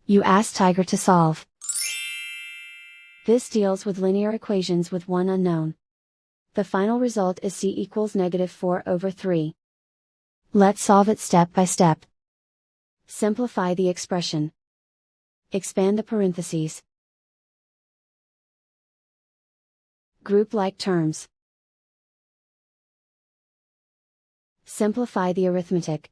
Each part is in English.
You ask Tiger to solve. This deals with linear equations with one unknown. The final result is c equals -4/3. Let's solve it step by step. Simplify the expression. Expand the parentheses. Group like terms. Simplify the arithmetic.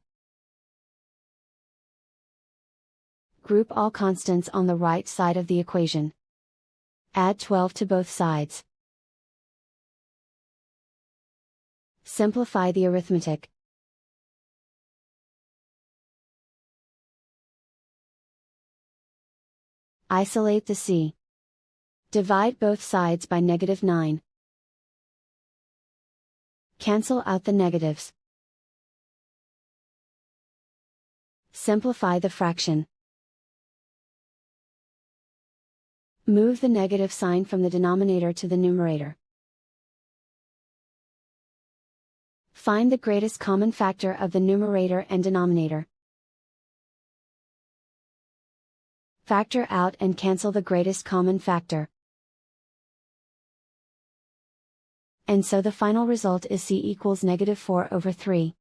Group all constants on the right side of the equation. Add 12 to both sides. Simplify the arithmetic. Isolate the c. Divide both sides by -9. Cancel out the negatives. Simplify the fraction. Move the negative sign from the denominator to the numerator. Find the greatest common factor of the numerator and denominator. Factor out and cancel the greatest common factor. And so the final result is c equals -4/3.